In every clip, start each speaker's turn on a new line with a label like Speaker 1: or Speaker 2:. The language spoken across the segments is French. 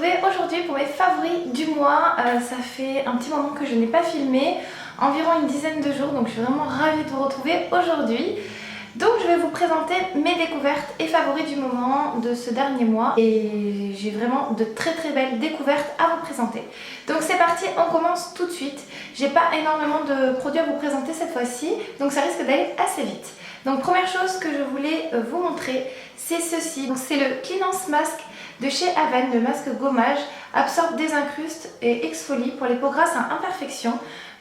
Speaker 1: retrouver aujourd'hui pour mes favoris du mois. Ça fait un petit moment que je n'ai pas filmé, environ une dizaine de jours, donc je suis vraiment ravie de vous retrouver aujourd'hui. Donc je vais vous présenter mes découvertes et favoris du moment de ce dernier mois. Et j'ai vraiment de très belles découvertes à vous présenter. Donc c'est parti, on commence tout de suite. J'ai pas énormément de produits à vous présenter cette fois-ci, donc ça risque d'aller assez vite. Donc première chose que je voulais vous montrer, c'est ceci. C'est le Cleanance Mask de chez Avène, le masque gommage, absorbe, désincruste et exfolie pour les peaux grasses à imperfection.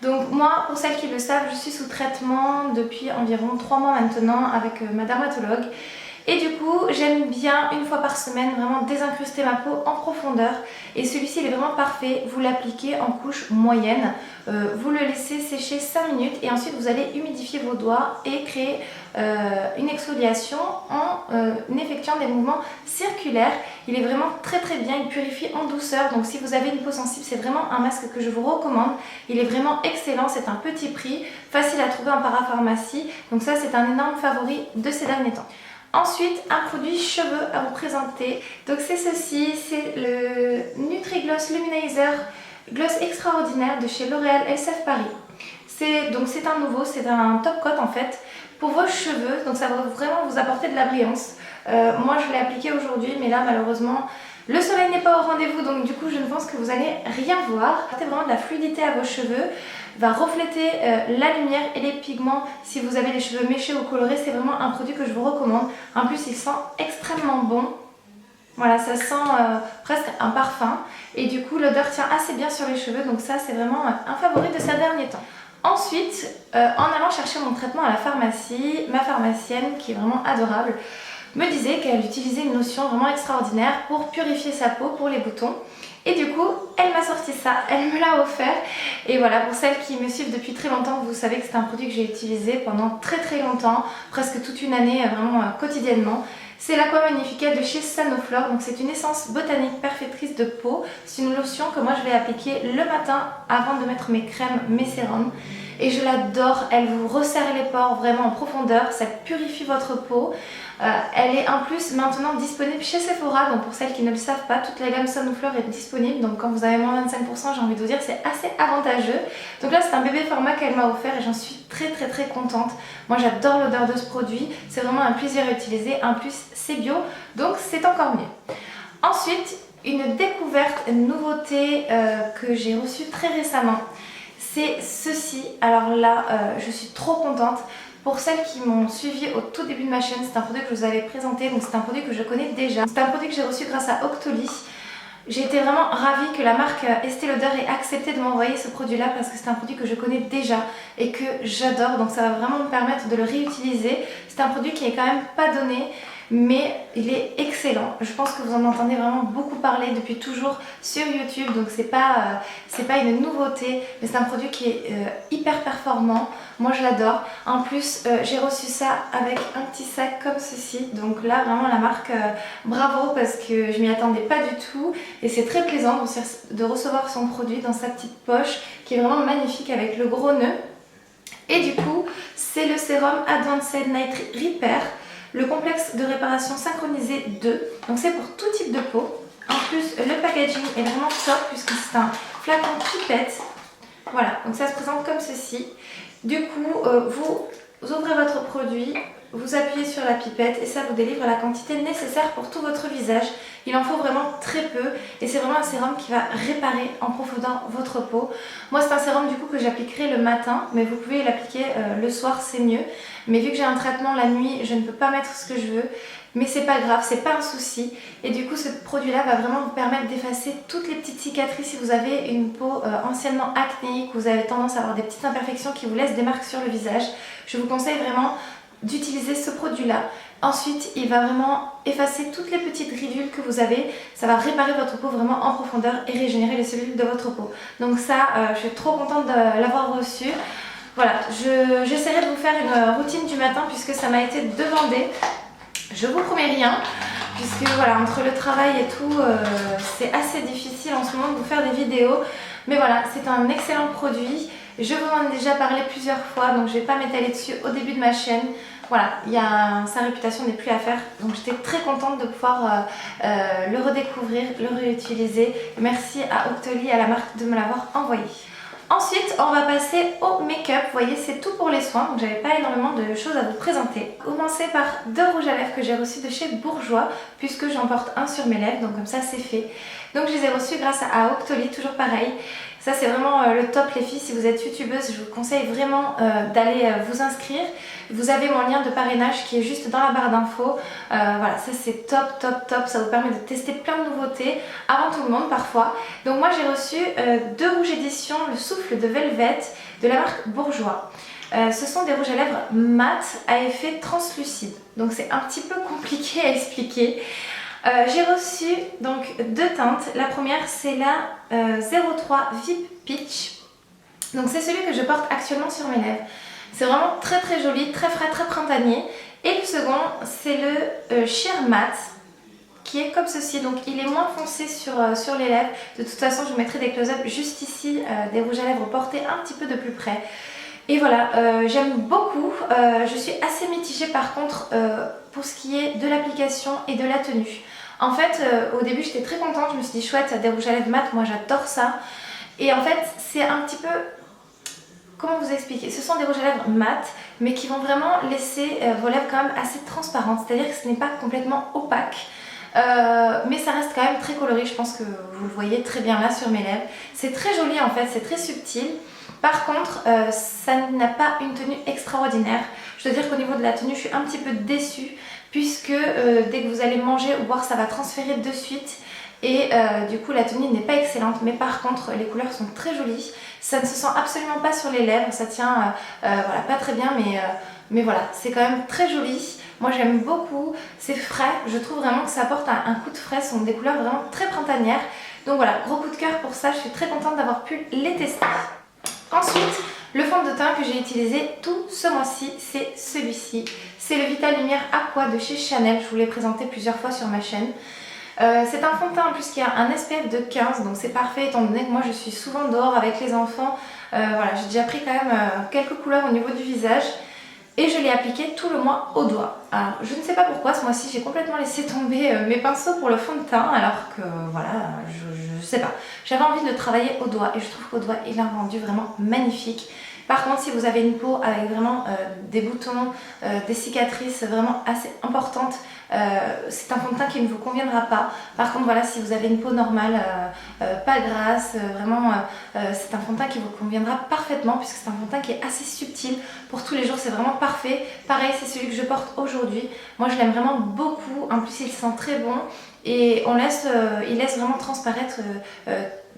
Speaker 1: Donc moi, pour celles qui le savent, je suis sous traitement depuis environ 3 mois maintenant avec ma dermatologue. Et du coup, j'aime bien une fois par semaine vraiment désincruster ma peau en profondeur. Et celui-ci, il est vraiment parfait. Vous l'appliquez en couche moyenne. Vous le laissez sécher 5 minutes et ensuite vous allez humidifier vos doigts et créer une exfoliation en effectuant des mouvements circulaires. Il est vraiment très bien, il purifie en douceur. Donc si vous avez une peau sensible, c'est vraiment un masque que je vous recommande. Il est vraiment excellent, c'est un petit prix, facile à trouver en parapharmacie. Donc ça, c'est un énorme favori de ces derniers temps. Ensuite, un produit cheveux à vous présenter. Donc c'est ceci, c'est le Nutri-Gloss Luminizer Gloss Extraordinaire de chez L'Oréal Elseve Paris. C'est un nouveau, c'est un top coat en fait pour vos cheveux. Donc ça va vraiment vous apporter de la brillance. Moi je l'ai appliqué aujourd'hui, mais là malheureusement le soleil n'est pas au rendez-vous, donc du coup je ne pense que vous allez rien voir. Apportez vraiment de la fluidité à vos cheveux, va refléter la lumière et les pigments. Si vous avez les cheveux méchés ou colorés, c'est vraiment un produit que je vous recommande. En plus il sent extrêmement bon. Voilà, ça sent presque un parfum et du coup l'odeur tient assez bien sur les cheveux, donc ça c'est vraiment un favori de ces derniers temps. Ensuite, en allant chercher mon traitement à la pharmacie, ma pharmacienne qui est vraiment adorable me disait qu'elle utilisait une lotion vraiment extraordinaire pour purifier sa peau pour les boutons. Et du coup, elle m'a sorti ça, elle me l'a offert. Et voilà, pour celles qui me suivent depuis très longtemps, vous savez que c'est un produit que j'ai utilisé pendant très longtemps, presque toute une année, vraiment quotidiennement. C'est l'Aqua Magnifica de chez Sanoflore, donc c'est une essence botanique perfectrice de peau. C'est une lotion que moi je vais appliquer le matin avant de mettre mes crèmes, mes sérums. Et je l'adore, elle vous resserre les pores vraiment en profondeur, ça purifie votre peau. Elle est en plus maintenant disponible chez Sephora, donc pour celles qui ne le savent pas, toute la gamme Sanoflore est disponible. Donc quand vous avez moins 25%, j'ai envie de vous dire, c'est assez avantageux. Donc là c'est un bébé format qu'elle m'a offert et j'en suis très contente. Moi j'adore l'odeur de ce produit, c'est vraiment un plaisir à utiliser. En plus c'est bio, donc c'est encore mieux. Ensuite, une découverte, une nouveauté que j'ai reçue très récemment. C'est ceci. Alors là, je suis trop contente. Pour celles qui m'ont suivi au tout début de ma chaîne, c'est un produit que je vous avais présenté, donc c'est un produit que je connais déjà. C'est un produit que j'ai reçu grâce à Octoly. J'ai été vraiment ravie que la marque Estée Lauder ait accepté de m'envoyer ce produit-là parce que c'est un produit que je connais déjà et que j'adore, donc ça va vraiment me permettre de le réutiliser. C'est un produit qui est quand même pas donné, mais il est excellent. Je pense que vous en entendez vraiment beaucoup parler depuis toujours sur YouTube, donc c'est pas une nouveauté, mais c'est un produit qui est hyper performant. Moi je l'adore. En plus j'ai reçu ça avec un petit sac comme ceci, donc là vraiment la marque bravo, parce que je m'y attendais pas du tout et c'est très plaisant de recevoir son produit dans sa petite poche qui est vraiment magnifique avec le gros nœud. Et du coup c'est le sérum Advanced Night Repair, le complexe de réparation synchronisé 2, donc c'est pour tout type de peau. En plus le packaging est vraiment top puisque c'est un flacon pipette. Voilà, donc ça se présente comme ceci. Du coup vous ouvrez votre produit, vous appuyez sur la pipette et ça vous délivre la quantité nécessaire pour tout votre visage. Il en faut vraiment très peu et c'est vraiment un sérum qui va réparer en profondeur votre peau. Moi c'est un sérum du coup que j'appliquerai le matin, mais vous pouvez l'appliquer le soir, c'est mieux. Mais vu que j'ai un traitement la nuit, je ne peux pas mettre ce que je veux. Mais c'est pas grave, c'est pas un souci. Et du coup ce produit là va vraiment vous permettre d'effacer toutes les petites cicatrices. Si vous avez une peau anciennement acnéique, vous avez tendance à avoir des petites imperfections qui vous laissent des marques sur le visage, je vous conseille vraiment d'utiliser ce produit là. Ensuite il va vraiment effacer toutes les petites ridules que vous avez. Ça va réparer votre peau vraiment en profondeur et régénérer les cellules de votre peau. Donc ça je suis trop contente de l'avoir reçu. Voilà, j'essaierai de vous faire une routine du matin puisque ça m'a été demandé. Je vous promets rien, puisque voilà, entre le travail et tout, c'est assez difficile en ce moment de vous faire des vidéos. Mais voilà, c'est un excellent produit. Je vous en ai déjà parlé plusieurs fois, donc je ne vais pas m'étaler dessus au début de ma chaîne. voilà, sa réputation n'est plus à faire. Donc j'étais très contente de pouvoir le redécouvrir, le réutiliser. Merci à Octoly, à la marque, de me l'avoir envoyé. Ensuite, on va passer au make-up. Vous voyez, c'est tout pour les soins, donc j'avais pas énormément de choses à vous présenter. Commencer par 2 rouges à lèvres que j'ai reçus de chez Bourjois, puisque j'en porte un sur mes lèvres, donc comme ça c'est fait. Donc je les ai reçus grâce à Octoly, toujours pareil. Ça c'est vraiment le top les filles, si vous êtes youtubeuse, je vous conseille vraiment d'aller vous inscrire. Vous avez mon lien de parrainage qui est juste dans la barre d'infos. Voilà, ça c'est top, top, top. Ça vous permet de tester plein de nouveautés avant tout le monde parfois. Donc moi j'ai reçu 2 rouges éditions, le souffle de Velvet de la marque Bourjois. Ce sont des rouges à lèvres mat à effet translucide. Donc c'est un petit peu compliqué à expliquer. J'ai reçu donc 2 teintes. La première c'est la 03 Vip Peach. Donc c'est celui que je porte actuellement sur mes lèvres. C'est vraiment très très joli, très frais, très printanier. Et le second c'est le Sheer Matte qui est comme ceci. Donc il est moins foncé sur les lèvres. De toute façon je vous mettrai des close-up juste ici, des rouges à lèvres portés un petit peu de plus près. Et voilà, j'aime beaucoup. Je suis assez mitigée par contre pour ce qui est de l'application et de la tenue. En fait, au début j'étais très contente, je me suis dit chouette, des rouges à lèvres mat, moi j'adore ça. Et en fait, c'est un petit peu... Comment vous expliquer? Ce sont des rouges à lèvres mat, mais qui vont vraiment laisser vos lèvres quand même assez transparentes. C'est-à-dire que ce n'est pas complètement opaque. Mais ça reste quand même très coloré, je pense que vous le voyez très bien là sur mes lèvres. C'est très joli en fait, c'est très subtil. Par contre, ça n'a pas une tenue extraordinaire. Je dois dire qu'au niveau de la tenue, je suis un petit peu déçue puisque dès que vous allez manger ou boire, ça va transférer de suite. Et du coup la tenue n'est pas excellente, mais par contre les couleurs sont très jolies. Ça ne se sent absolument pas sur les lèvres, ça tient voilà, pas très bien, mais voilà, c'est quand même très joli. Moi j'aime beaucoup, c'est frais, je trouve vraiment que ça apporte un coup de frais, ce sont des couleurs vraiment très printanières. Donc voilà, gros coup de cœur pour ça, je suis très contente d'avoir pu les tester. Ensuite, le fond de teint que j'ai utilisé tout ce mois-ci, c'est celui-ci. C'est le Vital Lumière Aqua de chez Chanel, je vous l'ai présenté plusieurs fois sur ma chaîne. C'est un fond de teint en plus qui a un SPF de 15, donc c'est parfait étant donné que moi je suis souvent dehors avec les enfants. Voilà, j'ai déjà pris quand même quelques couleurs au niveau du visage et je l'ai appliqué tout le mois au doigt. Alors je ne sais pas pourquoi ce mois-ci j'ai complètement laissé tomber mes pinceaux pour le fond de teint alors que voilà, je sais pas. J'avais envie de le travailler au doigt et je trouve qu'au doigt il a un rendu vraiment magnifique. Par contre, si vous avez une peau avec vraiment des boutons, des cicatrices vraiment assez importantes, c'est un fond de teint qui ne vous conviendra pas. Par contre, voilà, si vous avez une peau normale, pas grasse, vraiment, c'est un fond de teint qui vous conviendra parfaitement puisque c'est un fond de teint qui est assez subtil. Pour tous les jours, c'est vraiment parfait. Pareil, c'est celui que je porte aujourd'hui. Moi, je l'aime vraiment beaucoup. En plus, il sent très bon et il laisse vraiment transparaître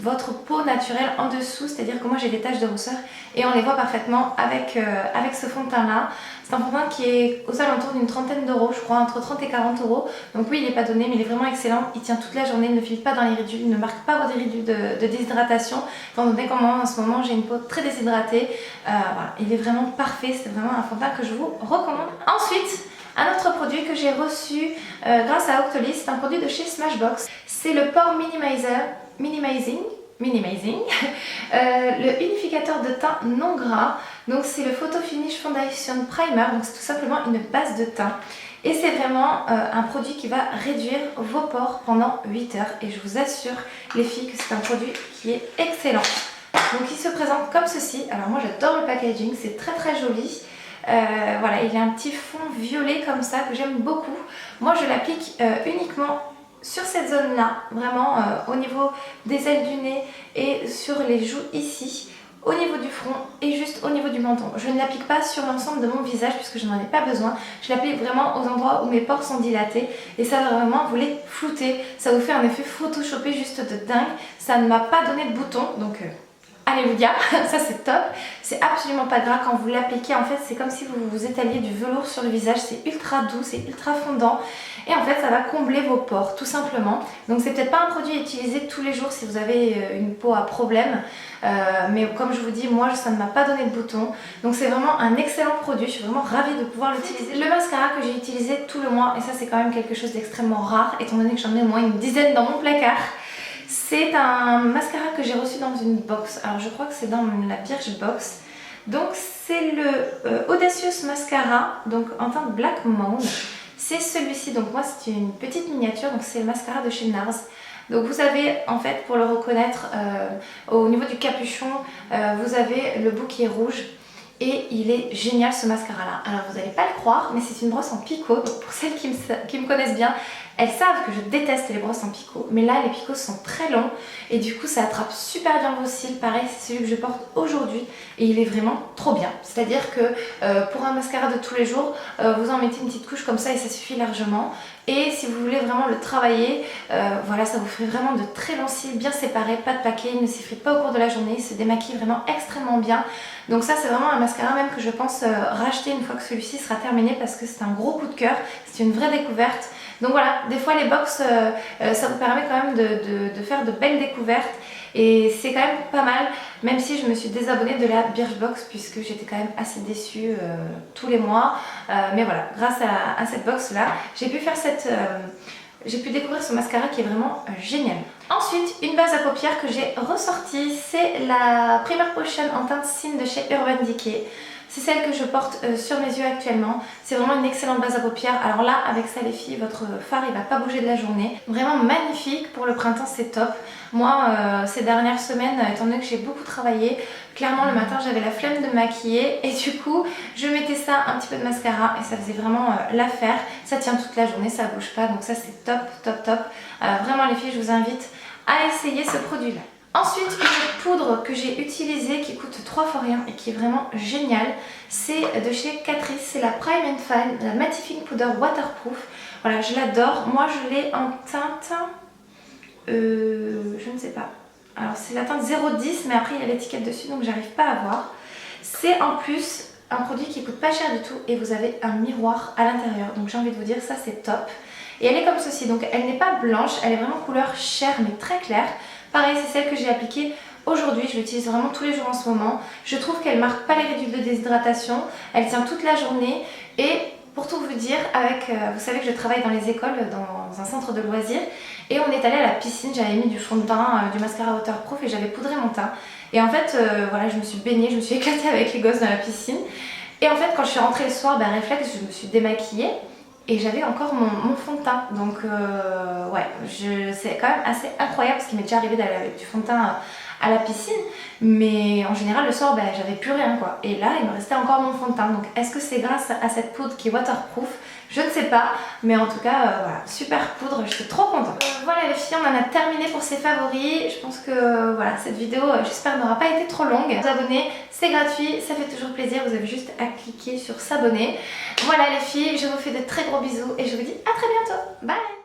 Speaker 1: votre peau naturelle en dessous, c'est-à-dire que moi j'ai des taches de rousseur et on les voit parfaitement avec ce fond de teint là. C'est un fond de teint qui est aux alentours d'une trentaine d'euros, je crois, entre 30 et 40 euros. Donc oui, il n'est pas donné, mais il est vraiment excellent. Il tient toute la journée, il ne file pas dans les ridules, il ne marque pas vos ridules de déshydratation. Étant donné qu'en en ce moment j'ai une peau très déshydratée, voilà, il est vraiment parfait. C'est vraiment un fond de teint que je vous recommande. Ensuite, un autre produit que j'ai reçu grâce à Octoly, c'est un produit de chez Smashbox. C'est le Pore Minimizing, le unificateur de teint non gras. Donc c'est le Photo Finish Foundation Primer, donc c'est tout simplement une base de teint. Et c'est vraiment un produit qui va réduire vos pores pendant 8 heures. Et je vous assure les filles que c'est un produit qui est excellent. Donc il se présente comme ceci. Alors moi j'adore le packaging, c'est très très joli. Voilà, il a un petit fond violet comme ça que j'aime beaucoup. Moi je l'applique uniquement sur cette zone là, vraiment au niveau des ailes du nez et sur les joues ici, au niveau du front et juste au niveau du menton. Je ne l'applique pas sur l'ensemble de mon visage puisque je n'en ai pas besoin. Je l'applique vraiment aux endroits où mes pores sont dilatés et ça va vraiment vous les flouter. Ça vous fait un effet photoshopé juste de dingue. Ça ne m'a pas donné de boutons donc... Alléluia, ça c'est top, c'est absolument pas gras quand vous l'appliquez, en fait c'est comme si vous vous étaliez du velours sur le visage, c'est ultra doux, c'est ultra fondant et en fait ça va combler vos pores tout simplement. Donc c'est peut-être pas un produit à utiliser tous les jours si vous avez une peau à problème, mais comme je vous dis, moi ça ne m'a pas donné de boutons, donc c'est vraiment un excellent produit, je suis vraiment ravie de pouvoir l'utiliser. Le mascara que j'ai utilisé tout le mois, et ça c'est quand même quelque chose d'extrêmement rare étant donné que j'en ai au moins une dizaine dans mon placard. C'est un mascara que j'ai reçu dans une box. Alors je crois que c'est dans la Birchbox. Donc c'est le Audacious Mascara, donc en teinte Black Moon. C'est celui-ci, donc moi c'est une petite miniature, donc c'est le mascara de chez NARS. Donc vous avez en fait, pour le reconnaître, au niveau du capuchon, vous avez le bout qui est rouge. Et il est génial ce mascara là. Alors vous n'allez pas le croire, mais c'est une brosse en picot. Donc pour celles qui me connaissent bien, elles savent que je déteste les brosses en picot. Mais là les picots sont très longs et du coup ça attrape super bien vos cils. Pareil, c'est celui que je porte aujourd'hui et il est vraiment trop bien. C'est-à-dire que pour un mascara de tous les jours, vous en mettez une petite couche comme ça et ça suffit largement. Et si vous voulez vraiment le travailler, voilà, ça vous fait vraiment de très longs cils, bien séparés, pas de paquet, il ne s'effrite pas au cours de la journée, il se démaquille vraiment extrêmement bien. Donc ça c'est vraiment un mascara même que je pense racheter une fois que celui-ci sera terminé parce que c'est un gros coup de cœur, c'est une vraie découverte. Donc voilà, des fois les box ça vous permet quand même de faire de belles découvertes et c'est quand même pas mal, même si je me suis désabonnée de la Birchbox puisque j'étais quand même assez déçue tous les mois. Mais voilà, grâce à cette box là, j'ai pu faire j'ai pu découvrir ce mascara qui est vraiment génial. Ensuite, une base à paupières que j'ai ressortie, c'est la Primer Potion en teinte Sin de chez Urban Decay. C'est celle que je porte sur mes yeux actuellement. C'est vraiment une excellente base à paupières. Alors là, avec ça les filles, votre fard il va pas bouger de la journée. Vraiment magnifique, pour le printemps c'est top. Moi, ces dernières semaines, étant donné que j'ai beaucoup travaillé, clairement le matin j'avais la flemme de me maquiller et du coup je mettais ça, un petit peu de mascara et ça faisait vraiment l'affaire. Ça tient toute la journée, ça bouge pas, donc ça c'est top, top, top. Vraiment les filles, je vous invite à essayer ce produit là. Ensuite, une poudre que j'ai utilisée qui coûte 3 fois rien et qui est vraiment géniale, c'est de chez Catrice, c'est la Prime and Fine, la Mattifying Powder Waterproof. Voilà, je l'adore. Moi je l'ai en teinte, je ne sais pas. Alors c'est la teinte 010 mais après il y a l'étiquette dessus donc j'arrive pas à voir. C'est en plus un produit qui coûte pas cher du tout et vous avez un miroir à l'intérieur. Donc j'ai envie de vous dire ça c'est top. Et elle est comme ceci, donc elle n'est pas blanche, elle est vraiment couleur chair mais très claire. Pareil, c'est celle que j'ai appliquée aujourd'hui, je l'utilise vraiment tous les jours en ce moment. Je trouve qu'elle marque pas les ridules de déshydratation, elle tient toute la journée et pour tout vous dire, vous savez que je travaille dans les écoles, dans un centre de loisirs et on est allé à la piscine, j'avais mis du fond de teint, du mascara waterproof et j'avais poudré mon teint. Et en fait, voilà, je me suis baignée, je me suis éclatée avec les gosses dans la piscine et en fait quand je suis rentrée le soir, réflexe, je me suis démaquillée. Et j'avais encore mon fond de teint, donc ouais, c'est quand même assez incroyable parce qu'il m'est déjà arrivé d'aller avec du fond de teint à la piscine, mais en général le soir j'avais plus rien quoi. Et là il me restait encore mon fond de teint, donc est-ce que c'est grâce à cette poudre qui est waterproof? Je ne sais pas, mais en tout cas voilà, super poudre, je suis trop contente. Voilà les filles, on en a terminé pour ces favoris. Je pense que voilà, cette vidéo j'espère n'aura pas été trop longue. Vous abonner, c'est gratuit, ça fait toujours plaisir, vous avez juste à cliquer sur s'abonner. Voilà les filles, je vous fais de très gros bisous et je vous dis à très bientôt. Bye!